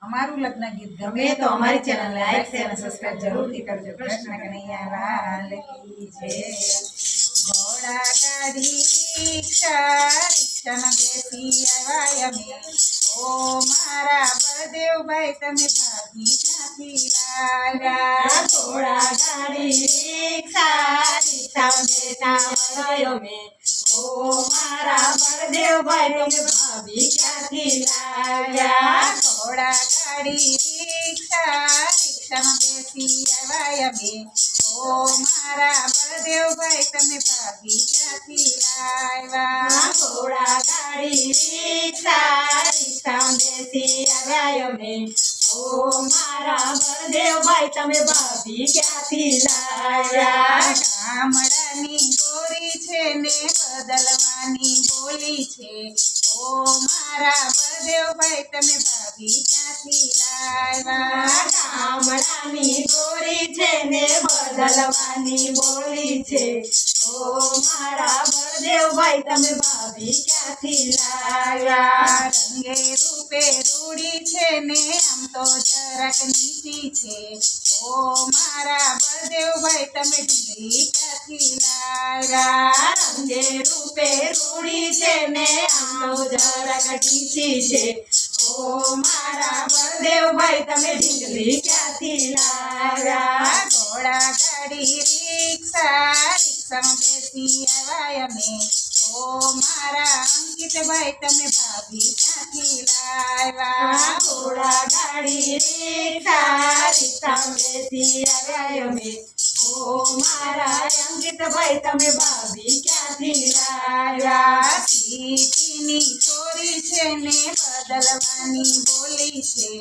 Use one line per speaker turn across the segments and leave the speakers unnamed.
અમારું લગ્ન ગીત ગમે તો અમારી ચેનલ લાઈક શેર અને સબસ્ક્રાઇબ જરૂરથી કરજો. કૃષ્ણ કનૈયા લાલ કી જય. ઘોડા ગાડી રિક્ષા રિક્ષામાં બેસી આવ્યા અમે. ઓ મારા બળદેવભાઈ તમે ભાભી ક્યાંથી લાવ્યા?
ઘોડા ગાડી રિક્ષા રિક્ષામાં બેસા આવ્યા અમે. ઓ મારા બળદેવભાઈ તમે ભાભી ક્યાંથી લાવ્યા?
ઘોડા ગાડી રિક્ષા રિક્ષામાં બેસી આવ્યા અમે. ઓ મારા બળદેવભાઈ તમે ભાભી ક્યાંથી લાવ્યા?
ઘોડા ગાડી રિક્ષા રિક્ષામાં બેસી આવ્યા અમે. ઓ મારા બળદેવભાઈ તમે ભાભી ક્યાંથી લાવ્યા?
ગામડાની ગોરી છે ને બદલવાની બોલી છે. ઓ મારા બળદેવભાઈ તમે ભાભી ક્યાંથી લાવ્યા?
ગામડાની ગોરી છે ને બદલવાની બોલી છે. ઓ મારા બળદેવભાઈ તમે ભાભી ક્યાંથી લાવ્યા?
રંગે રૂપે રૂડી છે ને આમ તો જરાક નીચી છે. ઓ મારા બળદેવભાઈ તમે ઢીંગલી ક્યાંથી લાવ્યા?
રંગે રૂપે રૂડી છે ને આમ તો જરાક ઢીંચી છે. ઓ મારા બળદેવભાઈ તમે ઢીંગલી ક્યાંથી લાવ્યા?
ઘોડા ગાડી રિક્ષા રિક્ષામાં બેસી આવ્યા અમે. ઓ મારા અંકિતભાઈ તમે ભાભી ક્યાંથી લાવ્યા?
ઘોડા ગાડી રિક્ષા રિક્ષામાં બેસી આવ્યા અમે. ઓ મારા અંકિતભાઈ તમે ભાભી ક્યાંથી લાવ્યા?
સીટીની ચોરી છે ને બદલવાની બોલી છે.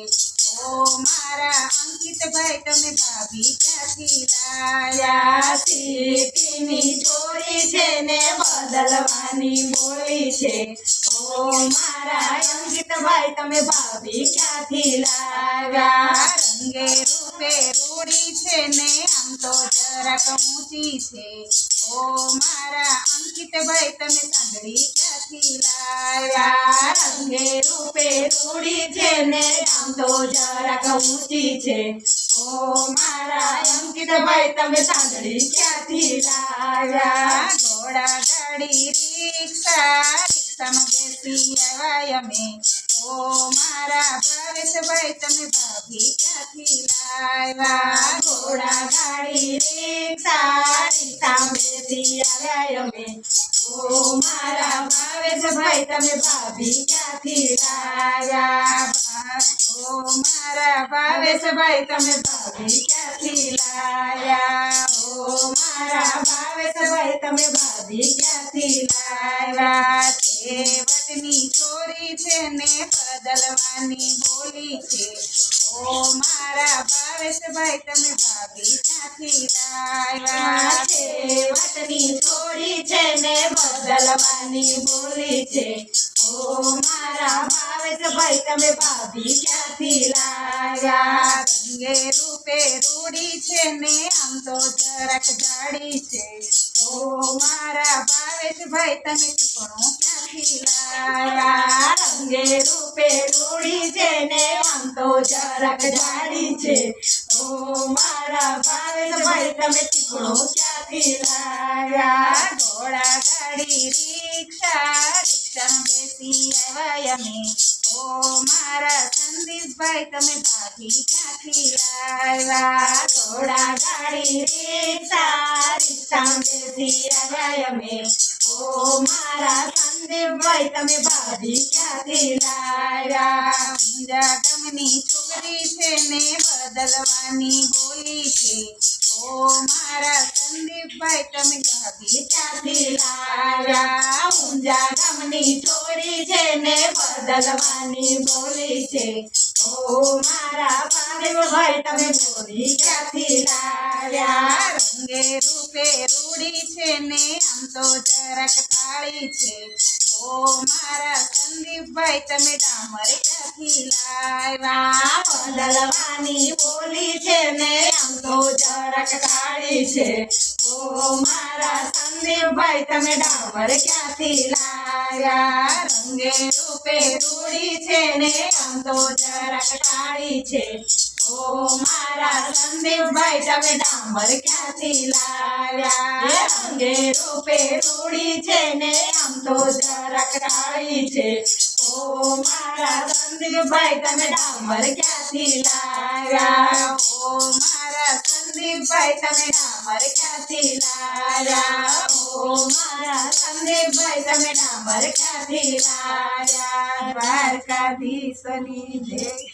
ઓ મારા અંકિતભાઈ તમે ભાભી ક્યાંથી લાવ્યા?
સીટીની ચોરી છે ને બદલવાની બોલી છે. ઓ મારા અંકિતભાઈ તમે ભાભી ક્યાંથી લાવ્યા?
રંગે રૂપે રૂડી છે ને આમ તો જરાક ઊંચી છે. ઓ મારા અંકિતભાઈ તમે સાંભળી ક્યાંથી લાવ્યા?
રંગે રૂપે રૂડી છે ને આમ તો જરાક ઊંચી છે. ઓ મારા અંકિતભાઈ તમે સાંભળી ક્યાંથી લાવ્યા?
ઘોડા ગાડી રિક્ષા રિક્ષામાં બેસી આવ્યા અમે. ઓ મારા ભાવેશભાઈ તમે ભાભી ક્યાંથી લાવ્યા?
ઘોડા ગાડી રિક્ષા રિક્ષામાં બેસી આવ્યા અમે. ઓ મારા ભાવેશભાઈ તમે ભાભી ક્યાંથી લાવ્યા?
ઓ મારા ભાવેશભાઈ તમે ભાભી ક્યાંથી લાવ્યા?
ઓ મારા ભાવેશભાઈ તમે ભાભી ક્યાંથી
લાવ્યા? છેવટની ચોરી છે ને બદલવાની બોલી છે. ઓ મારા ભાવેશભાઈ તમે ભાભી ક્યાંથી લાવ્યા?
છેવટની ચોરી છે ને બદલવાની બોલી છે. ઓ મારા ભાવેશભાઈ તમે ભાભી ક્યાંથી લાવ્યા?
રંગે રૂપે રૂડી છે ને આમ તો જરાક જાડી છે. ઓ મારા ભાવેશભાઈ તમે ચૂકણું ક્યાંથી લાવ્યા?
રંગે રૂપે રૂડી છે ને આમ તો જરાક જાડી છે. ઓ મારા ભાવેશભાઈ તમે ચીકણો ક્યાંથી લાવ્યા?
ઘોડા ગાડી રિક્ષા રિક્ષામાં બેસી આવ્યા અમે. ઓ મારા સંદીપભાઈ તમે ભાભી ક્યાંથી લાવ્યા?
ઘોડા ગાડી રિક્ષા રિક્ષામાં બેસી આવ્યા અમે. ઓ મારા સંદીપભાઈ તમે ભાભી ક્યાંથી લાવ્યા?
ઊંઝા ગામની છોકરી છે ને બદલવાની બોલી છે. ઓ મારા સંદીપભાઈ તમે ભાભી
ક્યાંથી લાવ્યા? ઊંઝા ગામની ચોરી છે ને બદલવાની બોલી છે. ઓ મારા ભાવેશભાઈ તમે બોલી ક્યાંથી લાવ્યા?
રંગે રૂપે રૂડી છે ને આમ તો જરાક કાળી છે. ઓ મારા સંદીપભાઈ તમે ડામર ક્યાંથી લાવ્યા?
બદલવાની બોલી છે ને આમ તો જરાક કાળી છે. ઓ મારા સંદીપભાઈ તમે ડામર ક્યાંથી લાવ્યા રંગે રૂપે રૂડી છે ને આમ તો જરાક કાળી છે ઓ મારા સંદીપભાઈ તમે ડામર ક્યાંથી લાવ્યા રંગે રૂપે રૂડી છે ને આમ તો જરાક કાળી છે ઓ મારા સંદીપભાઈ તમે ડામર ક્યાંથી લાવ્યા ઓ મારા સંદીપભાઈ તમે ડામર ક્યાંથી લાવ્યા ઓ મારા સંદીપભાઈ તમે ડામર ક્યાંથી લાવ્યા
દ્વારકાધીશની જય